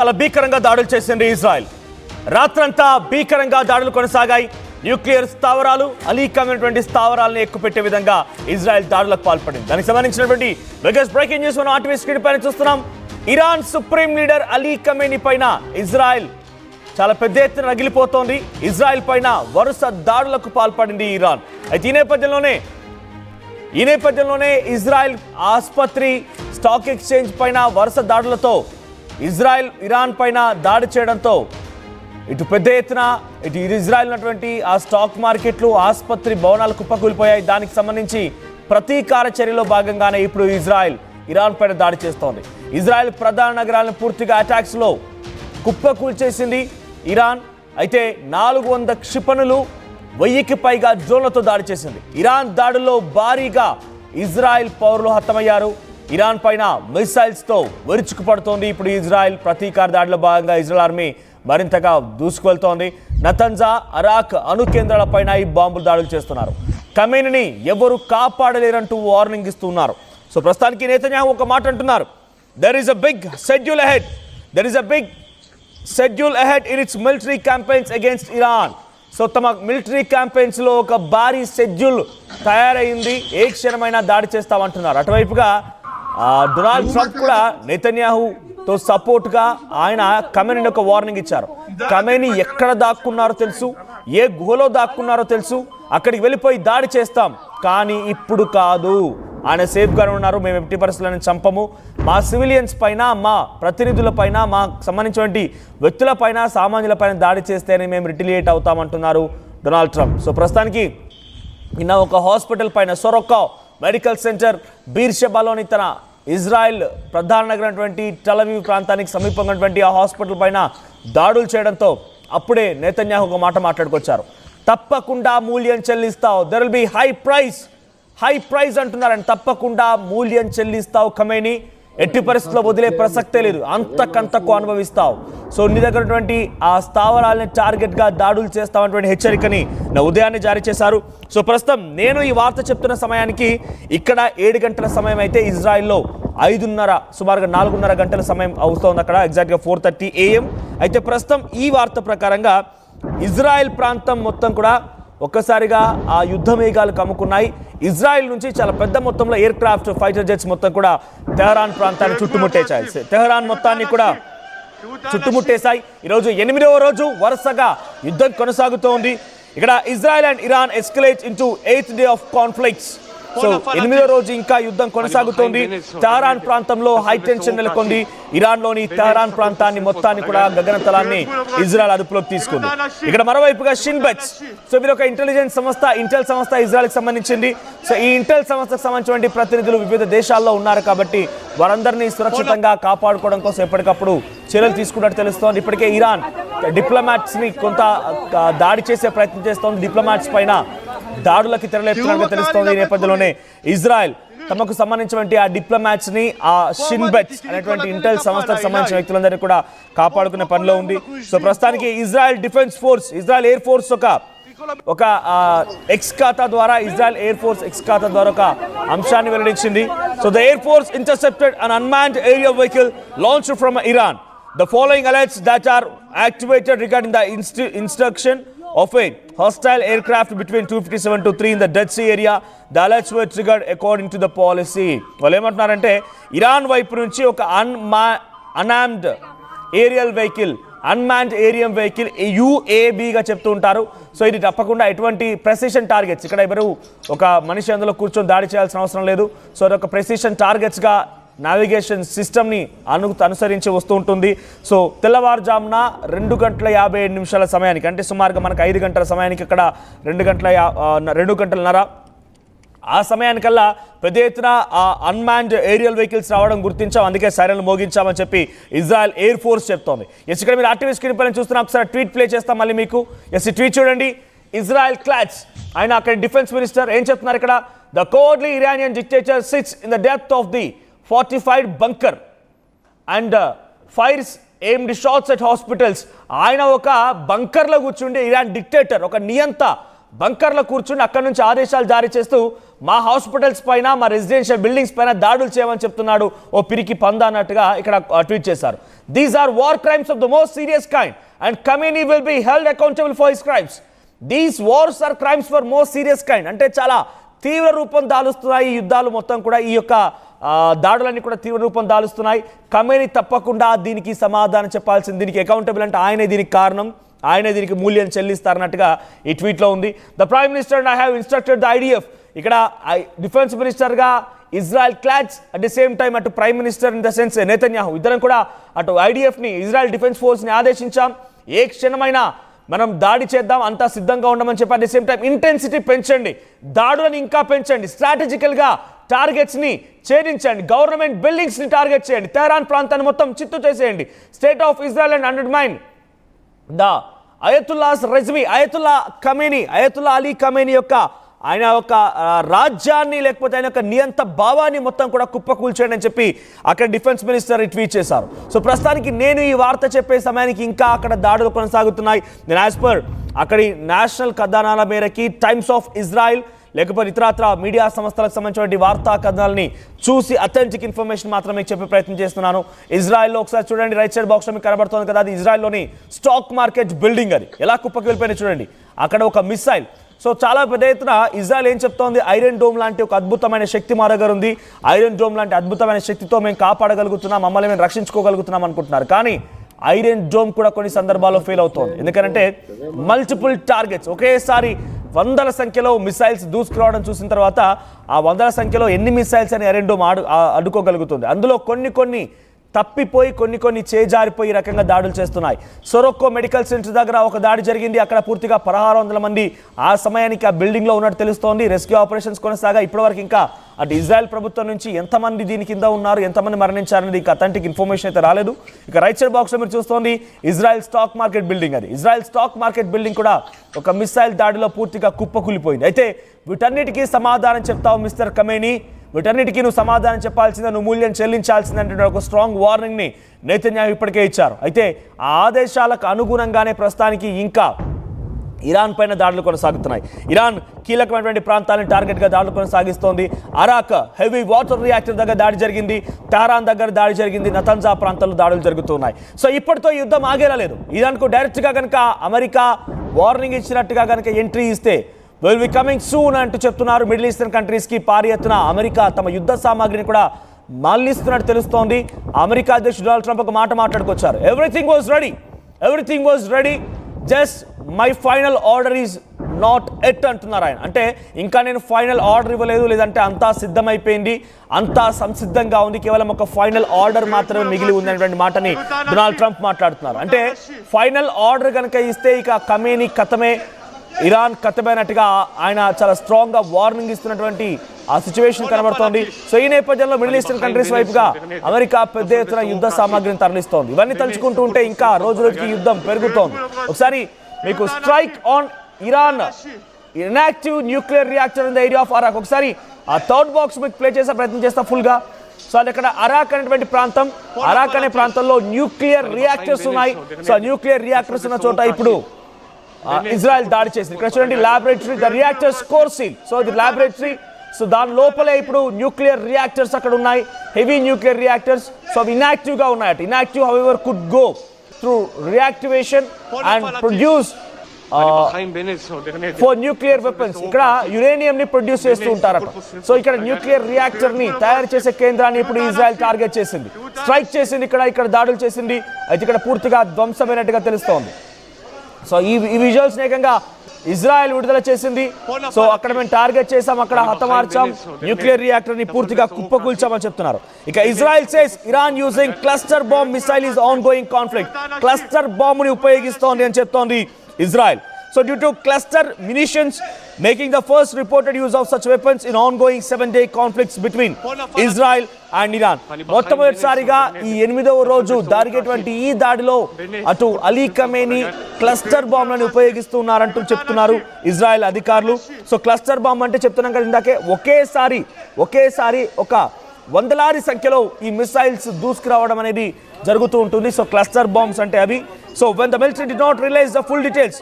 చాలా భీకరంగా దాడులు చేసింది ఇజ్రాయెల్. రాత్రంతా భీకరంగా దాడులు కొనసాగాయి. న్యూక్లియర్ స్థావరాలు, అలీకమైనటువంటి స్థావరాలను ఎక్కుపెట్టే విధంగా ఇజ్రాయెల్ దాడులకు పాల్పడింది. దానికి సంబంధించినటువంటి బిగ్గెస్ట్ బ్రేకింగ్ న్యూస్ మనం ఆర్టీవీ స్క్రీన్ పైన చూస్తున్నాం. Iran supreme leader Ali Khamenei పైన ఇజ్రాయెల్ చాలా పెద్ద ఎత్తున రగిలిపోతోంది. ఇజ్రాయెల్ పైన వరుస దాడులకు పాల్పడింది ఇరాన్. అయితే ఈ నేపథ్యంలోనే ఇజ్రాయెల్ ఆసుపత్రి, స్టాక్ ఎక్స్చేంజ్ పైన వరుస దాడులతో ఇరాన్ పైన దాడి చేయడంతో ఇటు పెద్ద ఎత్తున ఇజ్రాయెల్ ఉన్నటువంటి ఆ స్టాక్ మార్కెట్లు, ఆసుపత్రి భవనాలు కుప్పకూలిపోయాయి. దానికి సంబంధించి ప్రతీకార చర్యలో భాగంగానే ఇప్పుడు ఇరాన్ పైన దాడి చేస్తోంది. ఇజ్రాయెల్ ప్రధాన నగరాలను పూర్తిగా అటాక్స్లో కుప్పకూల్చేసింది ఇరాన్. అయితే 400 క్షిపణులు, 1000కి పైగా డ్రోన్లతో దాడి చేసింది. ఇరాన్ దాడుల్లో భారీగా ఇజ్రాయెల్ పౌరులు హతమయ్యారు. ఇరాన్ పైన మిసైల్స్తో విరుచుకుపడుతోంది. ఇప్పుడు ఇజ్రాయెల్ ప్రతీకార దాడిలో భాగంగా ఇజ్రాయెల్ ఆర్మీ మరింతగా దూసుకువెళ్తోంది. నతన్జా, అరాక్ అణు కేంద్రాలపైన ఈ బాంబులు దాడులు చేస్తున్నారు. ఖమేనీని ఎవరు కాపాడలేరంటూ వార్నింగ్ ఇస్తున్నారు. సో ప్రస్తుతానికి నెతన్యాహు ఒక మాట అంటున్నారు, there is a big schedule ahead in its military campaigns against Iran. So తమ మిలిటరీ క్యాంపెయిన్స్లో ఒక భారీ షెడ్యూల్ తయారైంది, ఏ క్షణమైనా దాడి చేస్తామంటున్నారు. అటువైపుగా డొనాల్డ్ ట్రంప్ కూడా నెతన్యాహుతో సపోర్ట్గా ఆయన ఖమేనీని ఒక వార్నింగ్ ఇచ్చారు. ఖమేనీ ఎక్కడ దాక్కున్నారో తెలుసు, ఏ గుహలో దాక్కున్నారో తెలుసు, అక్కడికి వెళ్ళిపోయి దాడి చేస్తాం, కానీ ఇప్పుడు కాదు. ఆయన సేఫ్గానే ఉన్నారు, మేము ఎట్టి పరిస్థితులను చంపము, మా సివిలియన్స్ పైన, మా ప్రతినిధుల పైన, మాకు సంబంధించినటువంటి వ్యక్తుల పైన, సామాన్యుల పైన దాడి చేస్తేనే మేము రిటిలియేట్ అవుతామంటున్నారు డొనాల్డ్ ట్రంప్. సో ప్రస్తుతానికి నిన్న ఒక హాస్పిటల్ పైన, సొరొకా మెడికల్ సెంటర్ బీర్షెబాలోని తన ఇజ్రాయెల్ ప్రధాన నగరమైనటువంటి టెల్ అవీవ్ ప్రాంతానికి సమీపంగా ఉన్నటువంటి ఆ హాస్పిటల్ పైన దాడులు చేయడంతో అప్పుడే నెతన్యాహు ఒక మాట మాట్లాడుకొచ్చారు. తప్పకుండా మూల్యం చెల్లిస్తావు, there will be high price అంటున్నారని. తప్పకుండా మూల్యం చెల్లిస్తావు ఖమేనీ, ఎట్టి పరిస్థితుల్లో వదిలే ప్రసక్తే లేదు, అంతకంతకు అనుభవిస్తావు. సో నీ దగ్గర ఉన్నటువంటి ఆ స్థావరాలని టార్గెట్గా దాడులు చేస్తామన్నటువంటి హెచ్చరికని నా ఉదయాన్నే జారీ చేశారు. సో ప్రస్తుతం నేను ఈ వార్త చెప్తున్న సమయానికి ఇక్కడ 7 గంటల సమయం అయితే ఇజ్రాయెల్లో 5:30 సుమారుగా 4:30 గంటల సమయం అవుతోంది అక్కడ, ఎగ్జాక్ట్గా 4:30 AM. అయితే ప్రస్తుతం ఈ వార్త ప్రకారంగా ఇజ్రాయెల్ ప్రాంతం మొత్తం కూడా ఒక్కసారిగా ఆ యుద్ధ మేఘాలు కమ్ముకున్నాయి. ఇజ్రాయెల్ నుంచి చాలా పెద్ద మొత్తంలో ఎయిర్ క్రాఫ్ట్, ఫైటర్ జెట్స్ మొత్తం కూడా తెహరాన్ ప్రాంతాన్ని చుట్టుముట్టేశాయి. తెహరాన్ మొత్తాన్ని కూడా చుట్టుముట్టేశాయి. ఈరోజు 8వ రోజు వరుసగా యుద్ధం కొనసాగుతోంది. ఇక్కడ Israel and Iran escalate into 8th day of conflicts. So 8వ రోజు ఇంకా యుద్ధం కొనసాగుతోంది. తెహరాన్ ప్రాంతంలో హై టెన్షన్ నెలకొంది. ఇరాన్లోని తెహరాన్ ప్రాంతాన్ని మొత్తాన్ని కూడా గగనతలాన్ని ఇజ్రాయెల్ అదుపులోకి తీసుకుంది. ఇక్కడ మరోవైపుగా షిన్ బెట్స్, సో ఇది ఒక ఇంటెలిజెన్స్ సంస్థ, ఇంటెల్ సంస్థ ఇజ్రాయెల్కి సంబంధించింది. సో ఈ ఇంటెల్ సంస్థకు సంబంధించిన ప్రతినిధులు వివిధ దేశాల్లో ఉన్నారు కాబట్టి వారందరినీ సురక్షితంగా కాపాడుకోవడం కోసం ఎప్పటికప్పుడు చర్యలు తీసుకున్నట్టు తెలుస్తోంది. ఇప్పటికే ఇరాన్ డిప్లొమాట్స్ని కొంత దాడి చేసే ప్రయత్నం చేస్తోంది. డిప్లొమాట్స్ పైన దాడులకి తెరలేపుతున్నట్టు తెలుస్తోంది. ఈ నేపథ్యంలోనే ఇజ్రాయెల్ తమకు సంబంధించినటువంటి ఆ డిప్లొమాట్స్ ని, ఆ షిన్ బెట్స్ అనేటువంటి ఇంటెల్ సంస్థకు సంబంధించిన వ్యక్తులందరినీ కూడా కాపాడుకునే పనిలో ఉంది. సో ప్రస్తుతానికి Israel defence force, Israel air force ఒక ఎక్స్ ఖాతా ద్వారా, ఇజ్రాయెల్ ఎయిర్ ఫోర్స్ ఎక్స్ ఖాతా ద్వారా ఒక అంశాన్ని వెల్లడించింది. So the air force intercepted an unmanned aerial vehicle launched from Iran. The following alerts that are activated regarding the instruction of a hostile aircraft between 2:57 to 3 in the Dead Sea area. The alerts were triggered according to the policy. వాళ్ళు ఏమంటున్నారంటే Iran వైపు నుంచి ఒక unmanned aerial vehicle UAVగా చెప్తూ ఉంటారు. So ఇది తప్పకుండా ఎటువంటి ప్రెసిషన్ టార్గెట్స్, ఇక్కడ ఎవరు ఒక మనిషి అందులో కూర్చొని దాడి చేయాల్సిన అవసరం లేదు. సో అది ఒక ప్రెసిషన్ టార్గెట్స్గా నావిగేషన్ సిస్టమ్ని అనుసరించి వస్తూ ఉంటుంది. సో తెల్లవారుజామున 2:57 సమయానికి, అంటే సుమారుగా మనకు 5 గంటల సమయానికి అక్కడ 2 గంటలన్నర ఆ సమయానికల్లా పెద్ద ఎత్తున ఆ అన్మాన్డ్ ఏరియల్ వెహికల్స్ రావడం గుర్తించాం, అందుకే సైరన్లు మోగించామని చెప్పి ఇజ్రాయెల్ ఎయిర్ ఫోర్స్ చెప్తోంది. ఎస్, ఇక్కడ మీరు ఆర్టీవీ స్క్రీన్ పైన చూస్తున్నాం. ఒకసారి ట్వీట్ ప్లే చేస్తాం మళ్ళీ మీకు. ఎస్, ఈ ట్వీట్ చూడండి. ఇజ్రాయెల్ క్లాట్స్, ఆయన అక్కడ డిఫెన్స్ మినిస్టర్ ఏం చెప్తున్నారు ఇక్కడ, the cowardly Iranian dictator sits in the depth of the fortified bunker and fires aimed shots at hospitals. ఆయన ఒక బంకర్లో కూర్చుండి ఇరాన్ డిక్టేటర్, ఒక నియంత బంకర్లో కూర్చుని అక్కడి నుంచి ఆదేశాలు జారీ చేస్తూ మా హాస్పిటల్స్ పైన, మా రెసిడెన్షియల్ బిల్డింగ్స్ పైన దాడులు చేయమని చెప్తున్నాడు ఓ పిరికి పంద అన్నట్టుగా ఇక్కడ ట్వీట్ చేశారు. These are war crimes of the most serious kind and Khamenei will be held accountable for his crimes. These wars are crimes for most serious kind. అంటే చాలా తీవ్ర రూపం దాలుస్తున్నాయి ఈ యుద్ధాలు మొత్తం కూడా, ఈ యొక్క దాడులన్నీ కూడా తీవ్ర రూపం దాలుస్తున్నాయి. Khamenei తప్పకుండా దీనికి సమాధానం చెప్పాల్సింది, దీనికి అకౌంటబుల్ అంటే ఆయనే దీనికి కారణం, ఆయనే దీనికి మూల్యం చెల్లిస్తారన్నట్టుగా ఈ ట్వీట్లో ఉంది. The prime minister and I have instructed the IDF, ఇక్కడ డిఫెన్స్ మినిస్టర్గా ఇజ్రాయెల్ క్లాడ్స్, అట్ ది సేమ్ టైం అటు prime minister in the sense Netanyahu, ఇద్దరం కూడా అటు IDFని, ఇజ్రాయెల్ డిఫెన్స్ ఫోర్స్ని ఆదేశించాం, ఏ క్షణమైనా మనం దాడి చేద్దాం, అంతా సిద్ధంగా ఉండమని చెప్పి. At the same time intensity పెంచండి, దాడులను ఇంకా పెంచండి, స్ట్రాటజికల్గా టార్గెట్స్ని ఛేదించండి, గవర్నమెంట్ బిల్డింగ్స్ని టార్గెట్ చేయండి, తెహరాన్ ప్రాంతాన్ని మొత్తం చిత్తు చేసేయండి. State of Israel and undermine the Ayatollahs regime, Ayatollah Ali Khamenei యొక్క ఆయన యొక్క రాజ్యాన్ని, లేకపోతే ఆయన యొక్క నియంత భావాన్ని మొత్తం కూడా కుప్పకూల్చేయండి అని చెప్పి అక్కడ డిఫెన్స్ మినిస్టర్ ట్వీట్ చేశారు. సో ప్రస్తుతానికి నేను ఈ వార్త చెప్పే సమయానికి ఇంకా అక్కడ దాడులు కొనసాగుతున్నాయి. నేను యాజ్ పర్ అక్కడి నేషనల్ కథనాల మేరకి టైమ్స్ ఆఫ్ ఇజ్రాయిల్ లేకపోతే ఇతరత్ర మీడియా సంస్థలకు సంబంధించిన వార్తా కథనాలని చూసి అథెంటిక్ ఇన్ఫర్మేషన్ మాత్రమే చెప్పే ప్రయత్నం చేస్తున్నాను. ఇజ్రాయెల్లో ఒకసారి చూడండి, రైట్ సైడ్ బాక్స్లో మీకు కనబడుతుంది కదా, అది ఇజ్రాయెల్లోని స్టాక్ మార్కెట్ బిల్డింగ్, అది ఎలా కుప్పకి వెళ్ళిపోయినా చూడండి. అక్కడ ఒక మిసైల్, సో చాలా పెద్ద ఎత్తున ఇజ్రాయెల్ ఏం చెప్తోంది, ఐరన్ డోమ్ లాంటి ఒక అద్భుతమైన శక్తి మా దగ్గర ఉంది, ఐరన్ డోమ్ లాంటి అద్భుతమైన శక్తితో మేము కాపాడగలుగుతున్నాం, మమ్మల్ని మేము రక్షించుకోగలుగుతున్నాం అనుకుంటున్నారు. కానీ ఐరన్ డోమ్ కూడా కొన్ని సందర్భాల్లో ఫెయిల్ అవుతోంది. ఎందుకంటే మల్టిపుల్ టార్గెట్స్, ఒకేసారి వందల సంఖ్యలో మిసైల్స్ దూసుకురావడం చూసిన తర్వాత ఆ వందల సంఖ్యలో ఎన్ని మిసైల్స్ అని ఐరన్ డోమ్ అడ్డుకోగలుగుతుంది. అందులో కొన్ని తప్పిపోయి కొన్ని చేజారిపోయి రకంగా దాడులు చేస్తున్నాయి. సొరొక్కో మెడికల్ సెంటర్ దగ్గర ఒక దాడి జరిగింది, అక్కడ పూర్తిగా 1600 మంది ఆ సమయానికి ఆ బిల్డింగ్లో ఉన్నట్టు తెలుస్తోంది. రెస్క్యూ ఆపరేషన్స్ కొనసాగా ఇప్పటివరకు ఇంకా అటు ఇజ్రాయెల్ ప్రభుత్వం నుంచి ఎంతమంది దీని కింద ఉన్నారు, ఎంతమంది మరణించారనేది ఇంకా అథెంటిక్ ఇన్ఫర్మేషన్ అయితే రాలేదు. ఇక రైట్ సైడ్ బాక్స్లో మీరు చూస్తోంది ఇజ్రాయెల్ స్టాక్ మార్కెట్ బిల్డింగ్, అది ఇజ్రాయెల్ స్టాక్ మార్కెట్ బిల్డింగ్ కూడా ఒక మిసైల్ దాడిలో పూర్తిగా కుప్పకూలిపోయింది. అయితే వీటన్నిటికీ సమాధానం చెప్తావు మిస్టర్ ఖమేనీ, వీటన్నిటికీ నువ్వు సమాధానం చెప్పాల్సిందే, నువ్వు మూల్యం చెల్లించాల్సిందంటే ఒక స్ట్రాంగ్ వార్నింగ్ని నేతన్యాహు ఇప్పటికే ఇచ్చారు. అయితే ఆ ఆదేశాలకు అనుగుణంగానే ప్రస్తుతానికి ఇంకా ఇరాన్ పైన దాడులు కొనసాగుతున్నాయి. ఇరాన్ కీలకమైనటువంటి ప్రాంతాలను టార్గెట్గా దాడులు కొనసాగిస్తోంది. అరాక్ హెవీ వాటర్ రియాక్టర్ దగ్గర దాడి జరిగింది, తెహరాన్ దగ్గర దాడి జరిగింది, నతన్జా ప్రాంతాల్లో దాడులు జరుగుతున్నాయి. సో ఇప్పటితో యుద్ధం ఆగేలా లేదు. ఇరాన్కు డైరెక్ట్గా కనుక అమెరికా వార్నింగ్ ఇచ్చినట్టుగా కనుక ఎంట్రీ ఇస్తే విల్ బి కమింగ్ సూన్ అంటూ చెప్తున్నారు. మిడిల్ ఈస్టర్న్ కంట్రీస్కి భారీ ఎత్తున అమెరికా తమ యుద్ధ సామాగ్రిని కూడా మళ్లిస్తున్నట్టు తెలుస్తోంది. అమెరికా అధ్యక్షుడు డొనాల్డ్ ట్రంప్ ఒక మాట మాట్లాడుకొచ్చారు, everything was ready just my final order is not yet అంటున్నారు ఆయన. అంటే ఇంకా నేను ఫైనల్ ఆర్డర్ ఇవ్వలేదు, లేదంటే అంతా సిద్ధమైపోయింది, అంతా సంసిద్ధంగా ఉంది, కేవలం ఒక ఫైనల్ ఆర్డర్ మాత్రమే మిగిలి ఉంది అనేటువంటి మాటని డొనాల్డ్ ట్రంప్ మాట్లాడుతున్నారు. అంటే ఫైనల్ ఆర్డర్ కనుక ఇస్తే ఇక ఖమేనీ కథమే, ఇరాన్ కథమైనట్టుగా ఆయన చాలా స్ట్రాంగ్గా వార్నింగ్ ఇస్తున్నటువంటి ఆ సిచ్యువేషన్ కనబడుతోంది. సో ఈ నేపథ్యంలో మిడిల్ ఈస్టర్న్ కంట్రీస్ వైపుగా అమెరికా పెద్ద ఎత్తున యుద్ధ సామాగ్రిని తరలిస్తోంది. ఇవన్నీ తలుచుకుంటూ ఉంటే ఇంకా రోజు రోజుకి యుద్ధం పెరుగుతోంది. ఒకసారి మీకు strike on Iran inactive nuclear reactor in the area of Arak, ఒకసారి ఆ థర్డ్ బాక్స్ మీకు ప్లే చేసే ప్రయత్నం చేస్తా ఫుల్గా. సో అది ఇక్కడ అరాక్ అనేటువంటి ప్రాంతం, అరాక్ అనే ప్రాంతంలో న్యూక్లియర్ రియాక్టర్స్ ఉన్నాయి. సో న్యూక్లియర్ రియాక్టర్స్ ఉన్న చోట ఇప్పుడు ఇజ్రాయెల్ దాడి చేసింది. ఇక్కడ చూడండి laboratory, the reactors core seal. So ఇది ల్యాబొరేటరీ, సో దాని లోపలే ఇప్పుడు న్యూక్లియర్ రియాక్టర్స్ అక్కడ ఉన్నాయి, హెవీ న్యూక్లియర్ రియాక్టర్స్. సో అవి ఇన్యాక్టివ్గా ఉన్నాయట. Inactive however could go through reactivation and produce for nuclear weapons. ఇక్కడ యురేనియం ని ప్రొడ్యూస్ చేస్తూ ఉంటారట. సో ఇక్కడ న్యూక్లియర్ రియాక్టర్ ని తయారు చేసే కేంద్రాన్ని ఇప్పుడు ఇజ్రాయెల్ టార్గెట్ చేసింది, స్ట్రైక్ చేసింది, ఇక్కడ దాడులు చేసింది. అయితే ఇక్కడ పూర్తిగా ధ్వంసమైనట్టుగా తెలుస్తోంది. సో ఈ విజువల్స్ ఏకంగా ఇజ్రాయెల్ విడుదల చేసింది. సో అక్కడ మేము టార్గెట్ చేసాం, అక్కడ హతమార్చాం, న్యూక్లియర్ రియాక్టర్ ని పూర్తిగా కుప్పకూల్చామని చెప్తున్నారు. ఇక Israel says Iran using cluster bomb missile is on going conflict. Cluster bomb ని ఉపయోగిస్తోంది అని చెప్తోంది Israel. So due to cluster munitions making the first reported use of such weapons in ongoing 7-day conflicts between Israel and Iran. మొట్టమొదటిసారిగా ఈ 8వ రోజు జరిగేటువంటి ఈ దాడిలో అటు అలీ ఖమేనీ క్లస్టర్ బాంబ్లను ఉపయోగిస్తున్నారంటూ చెప్తున్నారు ఇజ్రాయెల్ అధికారులు. సో క్లస్టర్ బాంబ్ అంటే చెప్తున్నాం కదా ఇందాకే, ఒకేసారి ఒక వందలాది సంఖ్యలో ఈ మిసైల్స్ దూసుకురావడం అనేది జరుగుతూ ఉంటుంది. సో క్లస్టర్ బాంబ్స్ అంటే అవి. So when the military did not realize the full details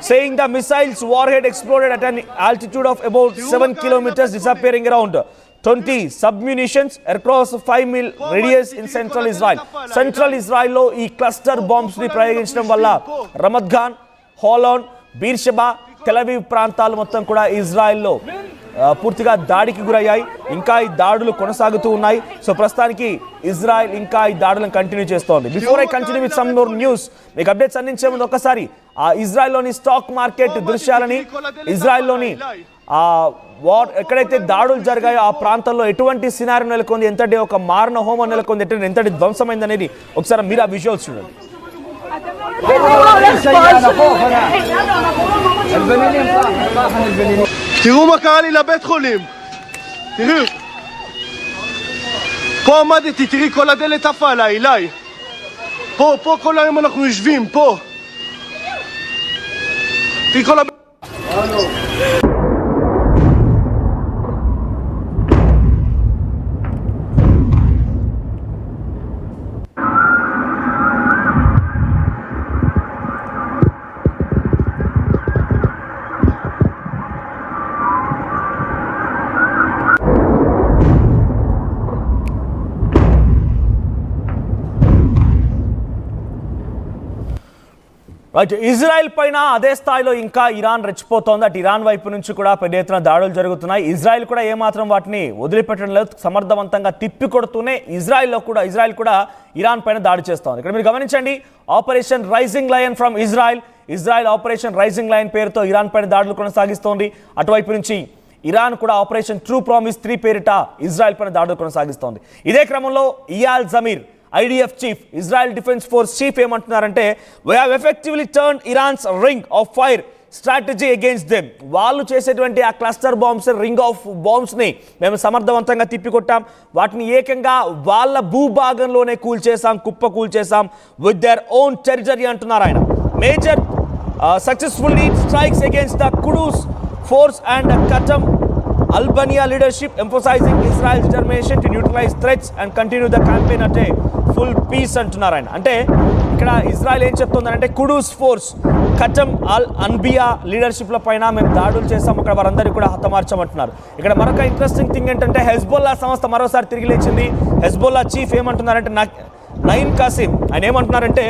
saying the missile's warhead exploded at an altitude of about 7 kilometers, disappearing around 20 submunitions across 5 mil radius in central Israel. Central Israel lo ee cluster bombs ni prayoginచడం వల్ల Ramat Gan, Holon, Beersheba, Tel Aviv ప్రాంతాలు మొత్తం కూడా ఇజ్రాయెల్లో పూర్తిగా దాడికి గురయ్యాయి. ఇంకా ఈ దాడులు కొనసాగుతూ ఉన్నాయి. సో ప్రస్తుతానికి ఇజ్రాయెల్ ఇంకా ఈ దాడులను కంటిన్యూ చేస్తోంది. Before I continue with some more news, మీకు అప్డేట్స్ అందించే ముందు ఒక్కసారి ఆ ఇజ్రాయెల్లోని స్టాక్ మార్కెట్ దృశ్యాలని, ఇజ్రాయెల్లోని ఎక్కడైతే దాడులు జరిగాయో ఆ ప్రాంతంలో ఎటువంటి సినారీ నెలకొంది, ఎంతటి ఒక మారణ హోమం నెలకొంది, ఎంతటి ధ్వంసమైంది అనేది ఒకసారి మీరు ఆ విజువల్స్ చూడండి. תראו מה קרה לי לבית חולים, תראו, פה עמדתי, תראי כל הדלת עפה עליי, אליי, פה כל היום אנחנו יושבים, פה, תראי כל הבית. రైట్, ఇజ్రాయెల్ పైన అదే స్థాయిలో ఇంకా ఇరాన్ రెచ్చిపోతోంది. అటు ఇరాన్ వైపు నుంచి కూడా పెద్ద ఎత్తున దాడులు జరుగుతున్నాయి. ఇజ్రాయెల్ కూడా ఏమాత్రం వాటిని వదిలిపెట్టడం లేదు, సమర్థవంతంగా తిప్పి కొడుతూనే ఇజ్రాయెల్ కూడా ఇరాన్ పైన దాడి చేస్తోంది. ఇక్కడ మీరు గమనించండి, Operation Rising Lion from Israel Operation Rising Lion పేరుతో ఇరాన్ పైన దాడులు కొనసాగిస్తోంది. అటువైపు నుంచి ఇరాన్ కూడా ఆపరేషన్ ట్రూ ప్రామిస్ 3 పేరిట ఇజ్రాయెల్ పైన దాడులు కొనసాగిస్తోంది. ఇదే క్రమంలో Eyal Zamir, IDF chief, Israel defence force chief ఏమంటున్నారంటే, we have effectively turn Iran's ring of fire strategy against them. వాళ్ళు చేసేటువంటి ఆ క్లస్టర్ బాంబ్స్, రింగ్ ఆఫ్ బాంబ్స్ని మేము సమర్థవంతంగా తిప్పికొట్టాం. వాటిని ఏకంగా వాళ్ళ భూభాగంలోనే కుప్ప కూల్చేసాం విత్ దేర్ ఓన్ టెరిటరీ అంటున్నారు ఆయన. Major successfully strikes against the Quds force and కటమ్ Albania leadership emphasizing Israel's determination to neutralize threats and continue the campaign at a full peace అంటున్నారు ఆయన. అంటే ఇక్కడ ఇజ్రాయెల్ ఏం చెప్తుందంటే, కుడూస్ ఫోర్స్, కటమ్ అల్ అన్బియా లీడర్షిప్ల పైన మేము దాడులు చేస్తాం, అక్కడ వారందరూ కూడా హతమార్చామంటున్నారు. ఇక్కడ మరొక ఇంట్రెస్టింగ్ థింగ్ ఏంటంటే, హెజ్బొల్లా సంస్థ మరోసారి తిరిగి లేచింది. హెజ్బొల్లా చీఫ్ ఏమంటున్నారంటే, నయీం కాసిం, ఆయన ఏమంటున్నారంటే,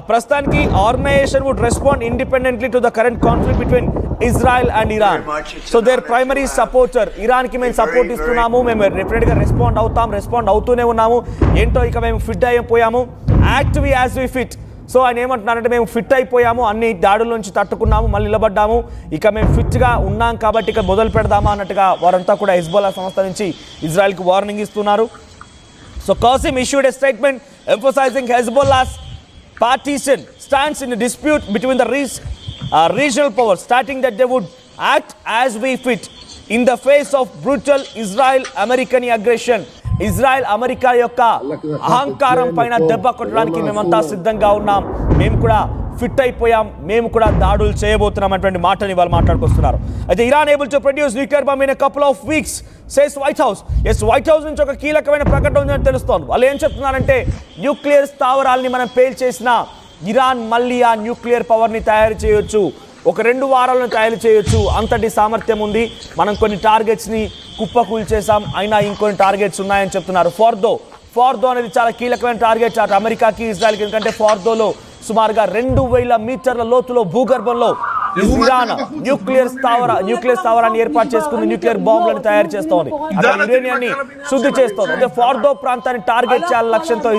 ప్రస్తుతానికి organization would respond independently to the current conflict between Israel and Iran. So their primary supporter, ఇరాన్కి మేము సపోర్ట్ ఇస్తున్నాము, మేము డెఫినెట్గా రెస్పాండ్ అవుతూనే ఉన్నాము, ఏంటో ఇక మేము ఫిట్ అయిపోయాము, act we as we fit. So ఆయన ఏమంటున్నారంటే, మేము ఫిట్ అయిపోయాము, అన్ని దాడుల నుంచి తట్టుకున్నాము, మళ్ళీ నిలబడ్డాము, ఇక మేము ఫిట్గా ఉన్నాం కాబట్టి ఇక మొదలు పెడదామా అన్నట్టుగా వారంతా కూడా హెజ్బొల్లా సంస్థ నుంచి ఇజ్రాయెల్కి వార్నింగ్ ఇస్తున్నారు. So Qassem issued a statement emphasizing Hezbollah's partisan stance in a dispute between the regional powers, stating that they would act as we fit in the face of brutal Israel-American aggression. Israel America యొక్క అహంకారం పైన దెబ్బ కొట్టడానికి మేమంతా సిద్ధంగా ఉన్నాం, మేము కూడా ఫిట్ అయిపోయాం, మేము కూడా దాడులు చేయబోతున్నాం అటువంటి మాటని వాళ్ళు మాట్లాడుకొస్తున్నారు. అయితే Iran able to produce nuclear bomb in a couple of weeks says white house. White house నుంచి ఒక కీలకమైన ప్రకటన ఉందని తెలుస్తోంది. వాళ్ళు ఏం చెప్తున్నారంటే, న్యూక్లియర్ స్థావరాల్ని మనం పేల్చేసిన ఇరాన్ మళ్ళీ ఆ న్యూక్లియర్ పవర్ని తయారు చేయొచ్చు, ఒక 2 వారాలను తయారు చేయొచ్చు, అంతటి సామర్థ్యం ఉంది. మనం కొన్ని టార్గెట్స్ని కుప్పకూల్చేసాం, అయినా ఇంకొన్ని టార్గెట్స్ ఉన్నాయని చెప్తున్నారు. ఫార్దో అనేది చాలా కీలకమైన టార్గెట్ అటు అమెరికాకి, ఇజ్రాయెల్కి. ఎందుకంటే ఫార్దోలో సుమారుగా 2000 మీటర్ల లోతులో భూగర్భంలో ఇరాన్ న్యూక్లియర్ స్థావరాన్ని ఏర్పాటు చేసుకుని న్యూక్లియర్ బాంబులను తయారు చేస్తోంది, అక్కడ యురేనియాన్ని శుద్ధి చేస్తోంది. అంటే ఫార్దో ప్రాంతాన్ని టార్గెట్ చేయాల లక్ష్యంతో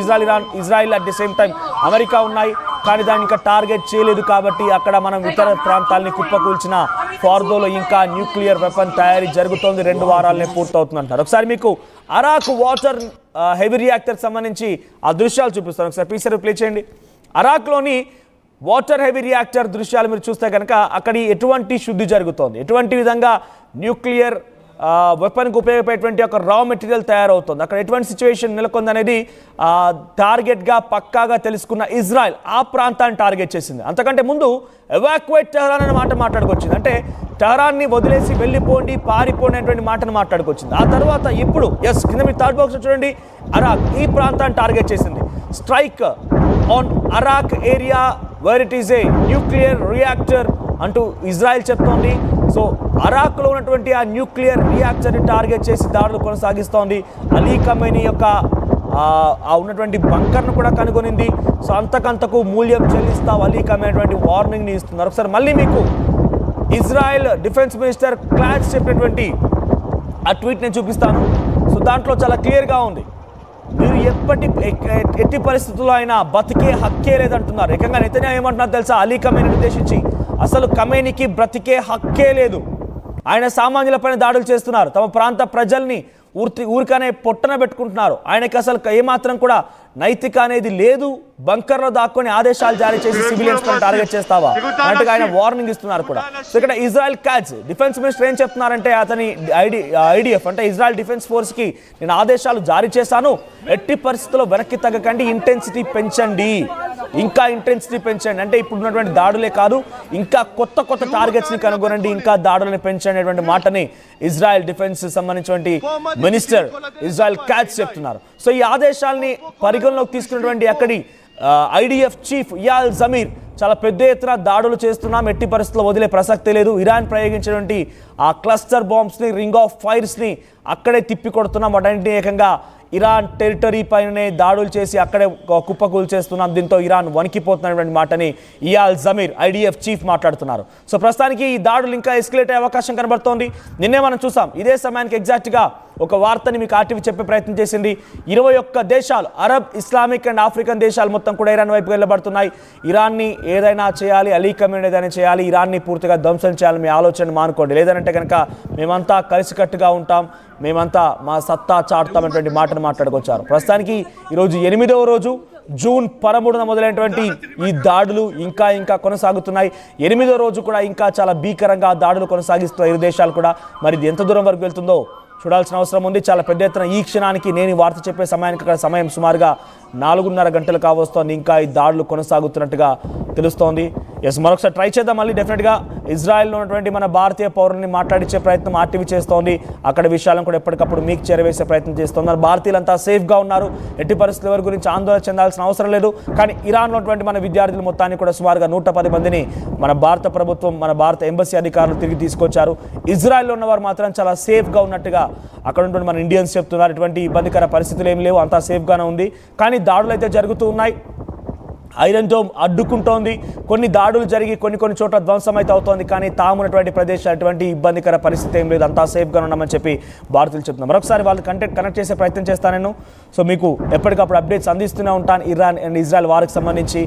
Israel at the same time America ఉన్నాయి, కానీ దాన్ని ఇంకా టార్గెట్ చేయలేదు. కాబట్టి అక్కడ మనం ఇతర ప్రాంతాలని కుప్పకూల్చిన ఫార్దోలో ఇంకా న్యూక్లియర్ వెపన్ తయారీ జరుగుతోంది, 2 వారాలనే పూర్తవుతుంది అంటారు. ఒకసారి మీకు అరాక్ వాటర్ హెవీ రియాక్టర్ సంబంధించి ఆ దృశ్యాలు చూపిస్తాను, ఒకసారి పీసర్ ప్లే చేయండి. అరాక్లోని వాటర్ హెవీ రియాక్టర్ దృశ్యాలు మీరు చూస్తే కనుక అక్కడ ఎటువంటి శుద్ధి జరుగుతోంది, ఎటువంటి విధంగా న్యూక్లియర్ వెపన్కి ఉపయోగపడేటువంటి ఒక రా మెటీరియల్ తయారవుతుంది, అక్కడ ఎటువంటి సిచ్యువేషన్ నెలకొంది అనేది టార్గెట్గా పక్కాగా తెలుసుకున్న ఇజ్రాయెల్ ఆ ప్రాంతాన్ని టార్గెట్ చేసింది. అంతకంటే ముందు ఎవాక్యుయేట్ టెహరాన్ అనే మాట మాట్లాడుకొచ్చింది, అంటే టెహరాన్ని వదిలేసి వెళ్ళిపోండి, పారిపోండి అనేటువంటి మాటను మాట్లాడుకొచ్చింది. ఆ తర్వాత ఇప్పుడు కింద మీరు థర్డ్ బాక్స్ చూడండి, అరాక్ ఈ ప్రాంతాన్ని టార్గెట్ చేసింది. Strike on Arak area where it is a nuclear reactor అంటూ ఇజ్రాయెల్ చెప్తోంది. సో అరాక్లో ఉన్నటువంటి ఆ న్యూక్లియర్ రియాక్టర్ని టార్గెట్ చేసి దాడులు కొనసాగిస్తోంది. అలీ ఖమేనీ యొక్క ఆ ఉన్నటువంటి బంకర్ను కూడా కనుగొనింది. సో అంతకంతకు మూల్యం చెల్లిస్తావు అలీ ఖమేనీ అనేటువంటి వార్నింగ్ని ఇస్తున్నారు. ఒకసారి మళ్ళీ మీకు ఇజ్రాయెల్ డిఫెన్స్ మినిస్టర్ క్లాట్స్ చెప్పినటువంటి ఆ ట్వీట్ నేను చూపిస్తాను. సో దాంట్లో చాలా క్లియర్గా ఉంది, మీరు ఎట్టి పరిస్థితుల్లో అయినా బతికే హక్కే లేదంటున్నారు. ఏకంగా నెతన్యాహు ఏమంటున్నారు తెలుసా? అలీ ఖమేనీని ఉద్దేశించి, అసలు ఖమేనీకి బ్రతికే హక్కే లేదు, ఆయన సామాన్యులపైన దాడులు చేస్తున్నారు, తమ ప్రాంత ప్రజల్ని ఊరికనే పొట్టన పెట్టుకుంటున్నారు, ఆయనకి అసలు ఏమాత్రం కూడా నైతిక అనేది లేదు, బంకర్లో దాక్కొని ఆదేశాలు జారీ చేసి సివిలియన్స్ పైన టార్గెట్ చేస్తావా అన్నట్టుగా ఆయన వార్నింగ్ ఇస్తున్నారు కూడా. సో ఇక్కడ ఇజ్రాయెల్ క్యాట్స్ డిఫెన్స్ మినిస్టర్ ఏం చెప్తున్నారంటే, అతని ఐడిఎఫ్ అంటే ఇజ్రాయెల్ డిఫెన్స్ ఫోర్స్కి నేను ఆదేశాలు జారీ చేశాను, ఎట్టి పరిస్థితుల్లో వెనక్కి తగ్గకండి, ఇంటెన్సిటీ పెంచండి, ఇంకా ఇంటెన్సిటీ పెంచండి, అంటే ఇప్పుడు ఉన్నటువంటి దాడులే కాదు ఇంకా కొత్త కొత్త టార్గెట్స్ని కనుగొనండి, ఇంకా దాడులను పెంచండి అనేటువంటి మాటని ఇజ్రాయెల్ డిఫెన్స్ సంబంధించినటువంటి మినిస్టర్ ఇజ్రాయెల్ క్యాట్స్ చెప్తున్నారు. సో ఈ ఆదేశాలని పరిగణలోకి తీసుకున్నటువంటి అక్కడి ఐడిఎఫ్ చీఫ్ ఇయాల్ జమీర్ చాలా పెద్ద ఎత్తున దాడులు చేస్తున్నాం, ఎట్టి పరిస్థితుల్లో వదిలే ప్రసక్తే లేదు, ఇరాన్ ప్రయోగించినటువంటి ఆ క్లస్టర్ బాంబ్స్ని, రింగ్ ఆఫ్ ఫైర్స్ని అక్కడే తిప్పి కొడుతున్నాం, వాటన్నింటినీ ఏకంగా ఇరాన్ టెరిటరీ పైననే దాడులు చేసి అక్కడే కుప్పకూలు చేస్తున్నాం, దీంతో ఇరాన్ వణికిపోతున్నటువంటి మాటని ఇయాల్ జమీర్ ఐడిఎఫ్ చీఫ్ మాట్లాడుతున్నారు. సో ప్రస్తుతానికి ఈ దాడులు ఇంకా ఎస్కలేట్ అయ్యే అవకాశం కనబడుతోంది. నిన్నే మనం చూసాం ఇదే సమయానికి ఎగ్జాక్ట్గా ఒక వార్తని మీకు ఆర్టీవీ చెప్పే ప్రయత్నం చేసింది. 21 దేశాలు, అరబ్, ఇస్లామిక్ అండ్ ఆఫ్రికన్ దేశాలు మొత్తం కూడా ఇరాన్ వైపు వెళ్ళబడుతున్నాయి. ఇరాన్ని ఏదైనా చేయాలి, అలీ ఖమేనీ ఏదైనా చేయాలి, ఇరాన్ని పూర్తిగా ధ్వంసం చేయాలి, మీ ఆలోచన మానుకోండి, లేదంటే కనుక మేమంతా కలిసికట్టుగా ఉంటాం, మేమంతా మా సత్తా చాటుతామనేటువంటి మాటను మాట్లాడుకొచ్చారు. ప్రస్తుతానికి ఈరోజు 8వ రోజు, జూన్ 13న మొదలైనటువంటి ఈ దాడులు ఇంకా కొనసాగుతున్నాయి. 8వ రోజు కూడా ఇంకా చాలా భీకరంగా దాడులు కొనసాగిస్తున్న ఇరు దేశాలు కూడా. మరి ఇది ఎంత దూరం వరకు వెళ్తుందో చూడాల్సిన అవసరం ఉంది. చాలా పెద్ద ఎత్తున ఈ క్షణానికి నేను ఈ వార్త చెప్పే సమయానికి అక్కడ సమయం సుమారుగా 4:30 గంటలు కావస్తోంది. ఇంకా ఈ దాడులు కొనసాగుతున్నట్టుగా తెలుస్తోంది. ఎస్, మరొకసారి ట్రై చేద్దాం మళ్ళీ. డెఫినెట్గా ఇజ్రాయెల్లో ఉన్నటువంటి మన భారతీయ పౌరుల్ని మాట్లాడించే ప్రయత్నం ఆర్టీవీ చేస్తోంది. అక్కడ విషయాలను కూడా ఎప్పటికప్పుడు మీకు చేరవేసే ప్రయత్నం చేస్తోంది. మన భారతీయులంతా సేఫ్గా ఉన్నారు, ఎట్టి పరిస్థితుల ఎవరి గురించి ఆందోళన చెందాల్సిన అవసరం లేదు. కానీ ఇరాన్లో ఉన్నటువంటి మన విద్యార్థులు మొత్తాన్ని కూడా సుమారుగా 110 మందిని మన భారత ప్రభుత్వం, మన భారత ఎంబసీ అధికారులు తిరిగి తీసుకొచ్చారు. ఇజ్రాయెల్లో ఉన్నవారు మాత్రం చాలా సేఫ్గా ఉన్నట్టుగా అక్కడ ఉన్నటువంటి మన ఇండియన్స్ చెప్తున్నారు. ఎటువంటి ఇబ్బందికర పరిస్థితులు ఏమి లేవు, అంతా సేఫ్గానే ఉంది. కానీ దాడులు అయితే జరుగుతూ ఉన్నాయి. ఐరన్ డోమ్ అడ్డుకుంటోంది, కొన్ని దాడులు జరిగి కొన్ని చోట్ల ధ్వంసం అయితే అవుతోంది. కానీ తామున్నటువంటి ప్రదేశాలు ఎటువంటి ఇబ్బందికర పరిస్థితి ఏం లేదు, అంతా సేఫ్గా ఉన్నామని చెప్పి భారతీయులు చెప్తున్నారు. మరొకసారి వాళ్ళు కనెక్ట్ చేసే ప్రయత్నం చేస్తాను నేను. సో మీకు ఎప్పటికప్పుడు అప్డేట్స్ అందిస్తూనే ఉంటాను ఇరాన్ అండ్ ఇజ్రాయెల్ వారికి సంబంధించి.